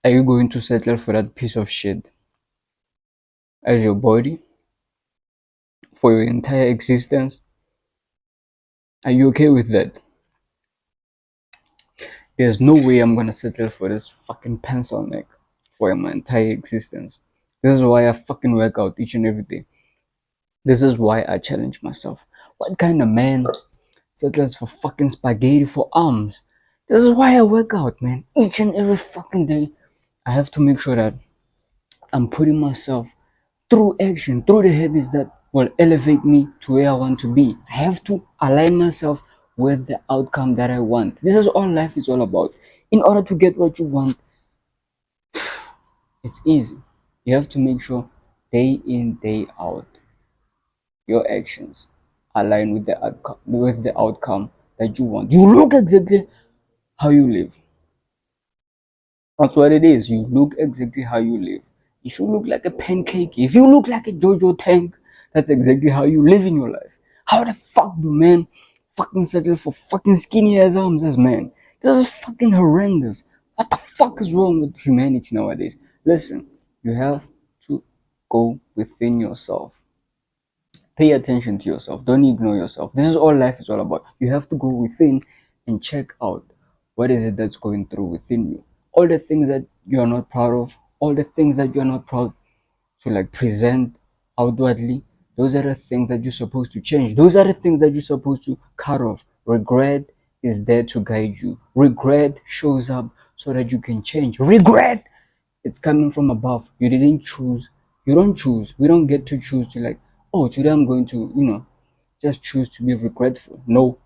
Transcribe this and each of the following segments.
Are you going to settle for that piece of shit as your body for your entire existence? Are you okay with that? There's no way I'm gonna settle for this fucking pencil neck for my entire existence. This is why I fucking work out each and every day. This is why I challenge myself. What kind of man settles for fucking spaghetti for arms? This is why I work out, man. Each and every fucking day, I have to make sure that I'm putting myself through action, through the habits that will elevate me to where I want to be. I have to align myself with the outcome that I want. This is all life is all about. In order to get what you want, it's easy. You have to make sure day in, day out, your actions align with the outcome that you want. You look exactly how you live. That's what it is. You look exactly how you live. If you look like a pancake, if you look like a Jojo tank, that's exactly how you live in your life. How the fuck do men fucking settle for fucking skinny ass arms as men? This is fucking horrendous. What the fuck is wrong with humanity nowadays? Listen, you have to go within yourself. Pay attention to yourself. Don't ignore yourself. This is all life is all about. You have to go within and check out what is it that's going through within you. All the things that you are not proud of, all the things that you are not proud to like present outwardly, those are the things that you're supposed to change. Those are the things that you're supposed to cut off. Regret is there to guide you. Regret shows up so that you can change. Regret, it's coming from above. You didn't choose. You don't choose. We don't get to choose to like, oh, today I'm going to, just choose to be regretful. No,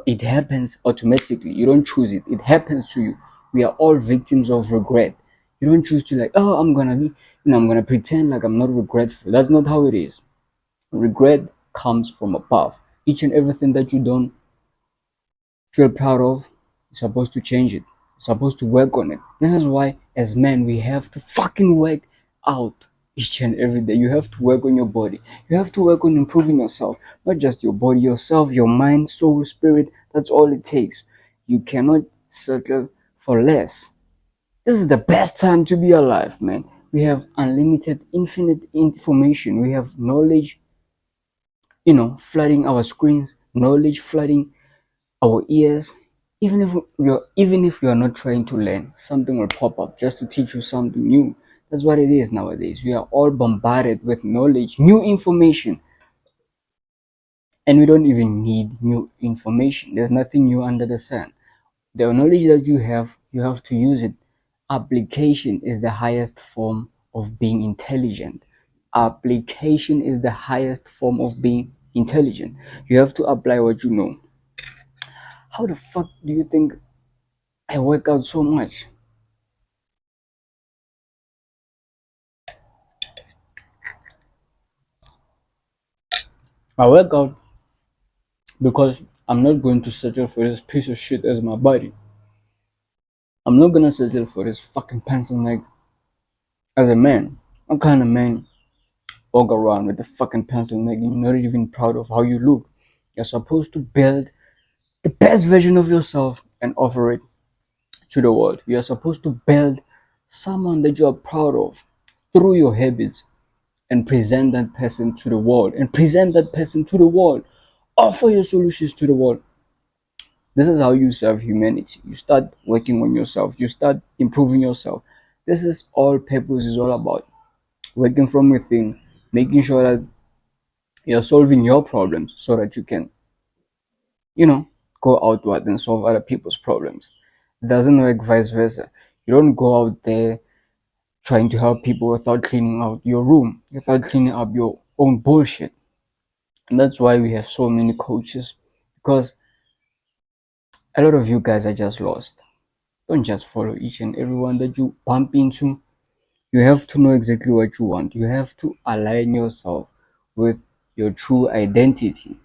it happens automatically. You don't choose it. It happens to you. We are all victims of regret. You don't choose to like, oh, I'm gonna pretend like I'm not regretful. That's not how it is. Regret comes from above. Each and everything that you don't feel proud of, you're supposed to change it. You're supposed to work on it. This is why, as men, we have to fucking work out each and every day. You have to work on your body. You have to work on improving yourself. Not just your body, yourself, your mind, soul, spirit. That's all it takes. You cannot settle for less. This is the best time to be alive, man. We have unlimited, infinite information. We have knowledge, flooding our screens, knowledge flooding our ears. Even if you're not trying to learn, something will pop up just to teach you something new. That's what it is nowadays. We are all bombarded with knowledge, new information, and we don't even need new information. There's nothing new under the sun. The knowledge that you have to use it. Application is the highest form of being intelligent. Application is the highest form of being intelligent. You have to apply what you know. How the fuck do you think I work out so much? I work out because I'm not going to settle for this piece of shit as my body. I'm not gonna settle for this fucking pencil neck as a man. What kind of man walk around with a fucking pencil neck and you're not even proud of how you look? You're supposed to build the best version of yourself and offer it to the world. You're supposed to build someone that you're proud of through your habits and present that person to the world and present that person to the world. Offer your solutions to the world. This is how you serve humanity. You start working on yourself. You start improving yourself. This is all purpose is all about. Working from within, making sure that you're solving your problems so that you can, you know, go outward and solve other people's problems. It doesn't work vice versa. You don't go out there trying to help people without cleaning out your room, without cleaning up your own bullshit. And that's why we have so many coaches, because a lot of you guys are just lost. Don't just follow each and everyone that you bump into. You have to know exactly what you want. You have to align yourself with your true identity.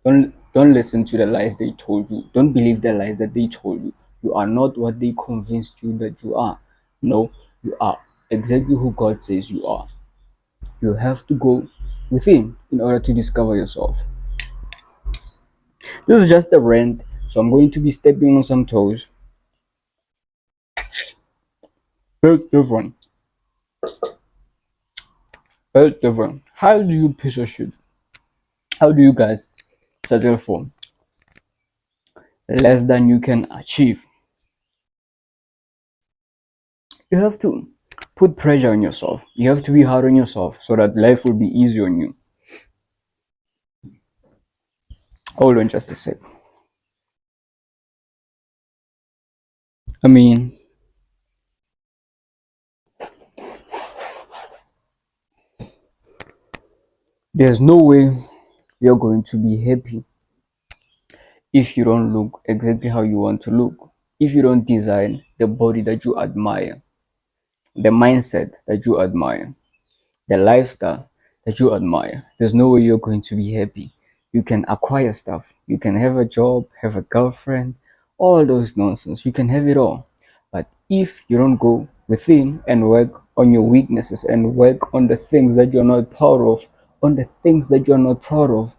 Don't listen to the lies they told you. Don't believe the lies that they told you. You are not what they convinced you that you are. No, you are exactly who God says you are. You have to go within in order to discover yourself. This is just a rant, so I'm going to be stepping on some toes. Very different. Very different. How do you piece of shit? How do you guys settle for less than you can achieve? You have to put pressure on yourself. You have to be hard on yourself so that life will be easy on you. Hold on just a sec. I mean, there's no way you're going to be happy if you don't look exactly how you want to look. If you don't design the body that you admire, the mindset that you admire, the lifestyle that you admire, there's no way you're going to be happy. You can acquire stuff. You can have a job, have a girlfriend, all those nonsense. You can have it all. But if you don't go within and work on your weaknesses and work on the things that you're not proud of, on the things that you're not proud of,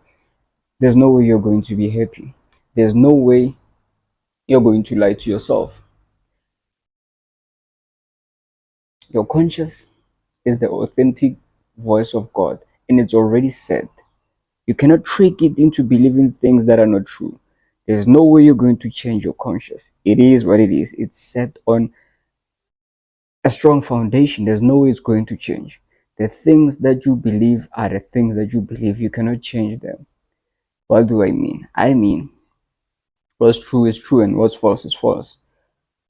there's no way you're going to be happy. There's no way you're going to lie to yourself. Your conscience is the authentic voice of God, and it's already said. You cannot trick it into believing things that are not true. There's no way you're going to change your conscience. It is what it is. It's set on a strong foundation. There's no way it's going to change. The things that you believe are the things that you believe. You cannot change them. What do I mean? I mean, what's true is true and what's false is false.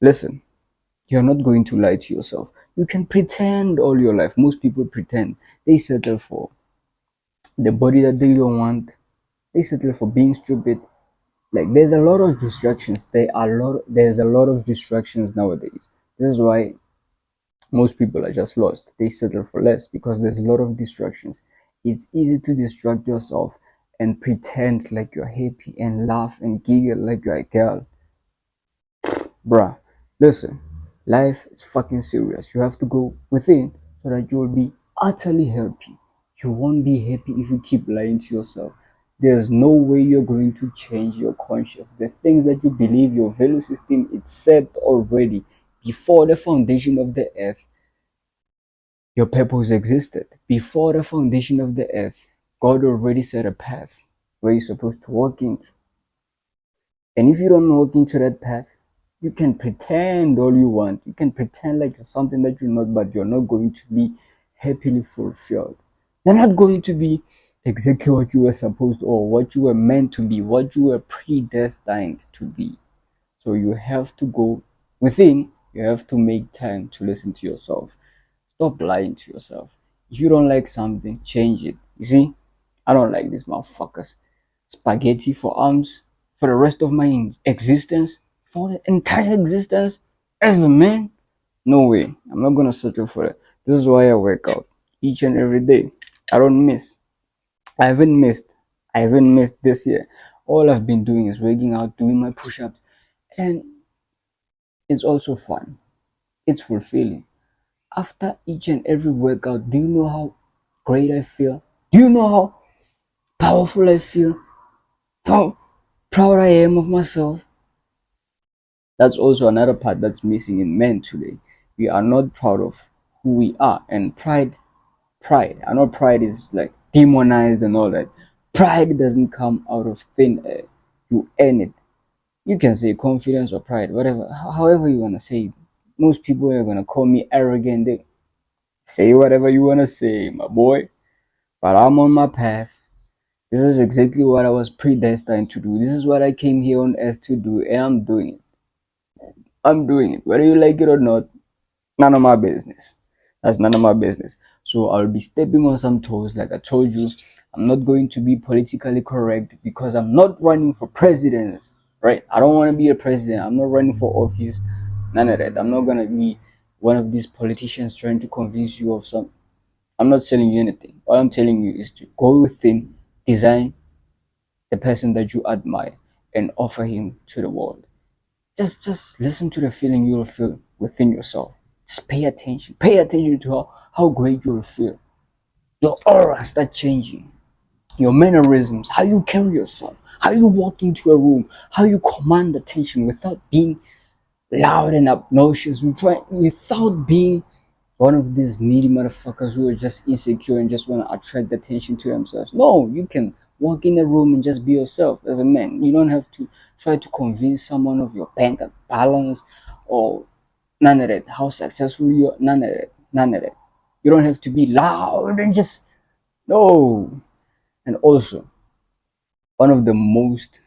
Listen, you're not going to lie to yourself. You can pretend all your life. Most people pretend. They settle for the body that they don't want. They settle for being stupid. Like there's a lot of distractions. There's a lot of distractions nowadays. This is why most people are just lost. They settle for less because there's a lot of distractions. It's easy to distract yourself and pretend like you're happy and laugh and giggle like you're a girl. Bruh, listen, life is fucking serious. You have to go within so that you will be utterly happy. You won't be happy if you keep lying to yourself. There's no way you're going to change your conscience. The things that you believe, your value system, it's set already before the foundation of the earth. Your purpose existed before the foundation of the earth. God already set a path where you're supposed to walk into. And if you don't walk into that path, you can pretend all you want. You can pretend like it's something that you're not, but you're not going to be happily fulfilled. You're not going to be exactly what you were supposed to, or what you were meant to be, what you were predestined to be. So you have to go within. You have to make time to listen to yourself. Stop lying to yourself. If you don't like something, change it. You see, I don't like these motherfuckers. Spaghetti for arms for the rest of my existence, for the entire existence as a man. No way. I'm not gonna settle for it. This is why I work out each and every day. I don't miss. I haven't missed. I haven't missed this year. All I've been doing is waking out, doing my push-ups, and it's also fun. It's fulfilling. After each and every workout, do you know how great I feel? Do you know how powerful I feel? How proud I am of myself? That's also another part that's missing in men today. We are not proud of who we are, and pride. I know pride is like demonized and all that. Pride doesn't come out of thin air. You earn it. You can say confidence or pride, whatever, however you wanna say it. Most people are gonna call me arrogant. They say whatever you wanna say, my boy. But I'm on my path. This is exactly what I was predestined to do. This is what I came here on earth to do, and I'm doing it. I'm doing it. Whether you like it or not, none of my business. That's none of my business. So I'll be stepping on some toes. Like I told you, I'm not going to be politically correct because I'm not running for president, right? I don't want to be a president. I'm not running for office. None of that. I'm not going to be one of these politicians trying to convince you of some. I'm not telling you anything. All I'm telling you is to go within, design the person that you admire, and offer him to the world. Just listen to the feeling you'll feel within yourself. Just pay attention. Pay attention to how great you'll feel. Your aura start changing. Your mannerisms, how you carry yourself, how you walk into a room, how you command attention without being loud and obnoxious. We try without being one of these needy motherfuckers who are just insecure and just want to attract attention to themselves. No, you can walk in a room and just be yourself as a man. You don't have to try to convince someone of your bank balance or none of that. How successful you are, none of that. None of that. You don't have to be loud and just no. And also, one of the most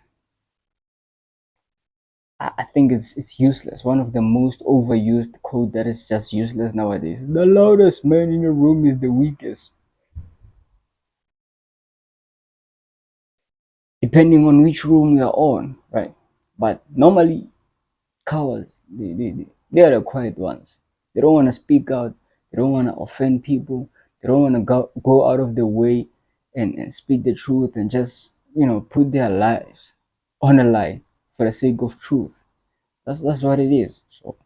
I think it's useless. One of the most overused quote that is just useless nowadays. The loudest man in a room is the weakest. Depending on which room you're on, right? But normally cowards, they are the quiet ones. They don't want to speak out. They don't want to offend people. They don't want to go out of their way and speak the truth and just, put their lives on a line for the sake of truth. That's what it is. So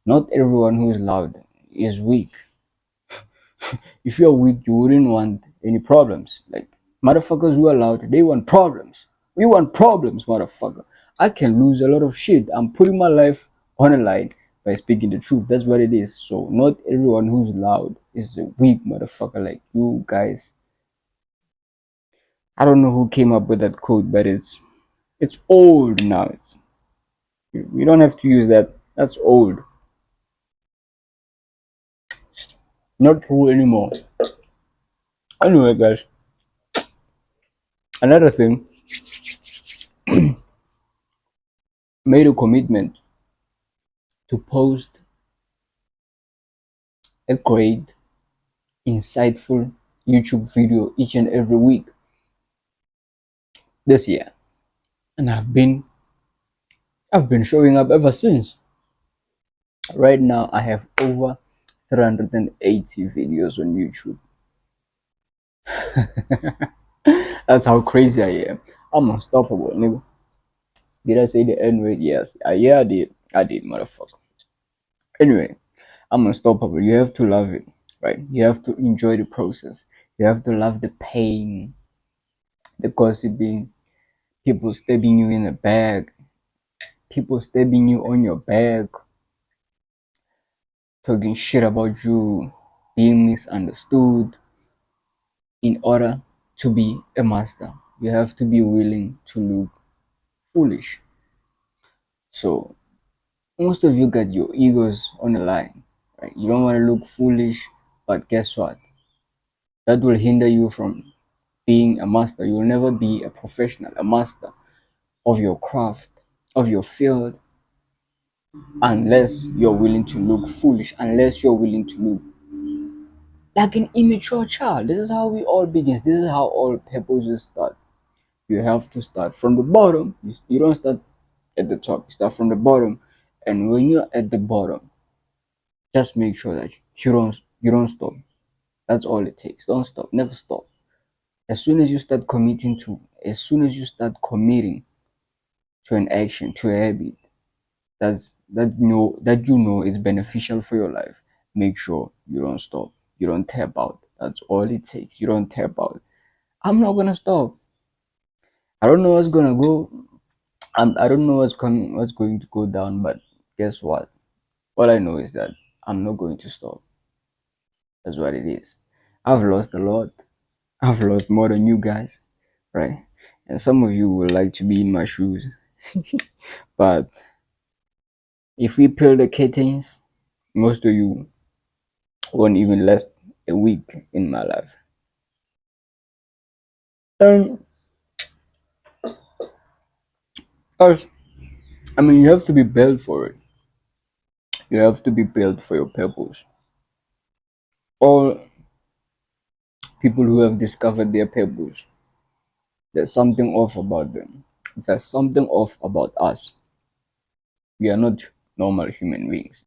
not everyone who is loud is weak. If you're weak, you wouldn't want any problems. Like motherfuckers who are loud, they want problems. We want problems, motherfucker. I can lose a lot of shit. I'm putting my life on a line by speaking the truth. That's what it is. So not everyone who's loud is a weak motherfucker like you guys. I don't know who came up with that quote, but it's old now. It's we don't have to use that. That's old. Not true anymore. Anyway, guys, another thing, made a commitment to post a great, insightful YouTube video each and every week this year, and I've been showing up ever since. Right now, I have over 380 videos on YouTube. That's how crazy I am. I'm unstoppable, nigga. Did I say the N word? Yes. Yeah, I did. I did, motherfucker. Anyway, I'm unstoppable. You have to love it, right? You have to enjoy the process. You have to love the pain, the gossiping, people stabbing you in the back, people stabbing you on your back, talking shit about you, being misunderstood. In order to be a master, you have to be willing to look foolish. So, most of you got your egos on the line, right? You don't want to look foolish, but guess what? That will hinder you from being a master. You will never be a professional, a master of your craft, of your field, unless you're willing to look foolish, unless you're willing to look like an immature child. This is how we all begin. This is how all purposes start. You have to start from the bottom. You don't start at the top. You start from the bottom, and when you're at the bottom, just make sure that you don't stop. That's all it takes. Don't stop. Never stop. As soon as you start committing to an action, to a habit, that you know is beneficial for your life, make sure you don't stop. You don't tap out. That's all it takes. You don't tap out. I'm not gonna stop. I don't know what's gonna go. I don't know what's going to go down, but guess what? All I know is that I'm not going to stop. That's what it is. I've lost a lot. I've lost more than you guys, right? And some of you would like to be in my shoes. But if we peel the curtains, most of you won't even last a week in my life. And us, I mean, you have to be built for it. You have to be built for your purpose. All people who have discovered their purpose, there's something off about them. There's something off about us. We are not normal human beings.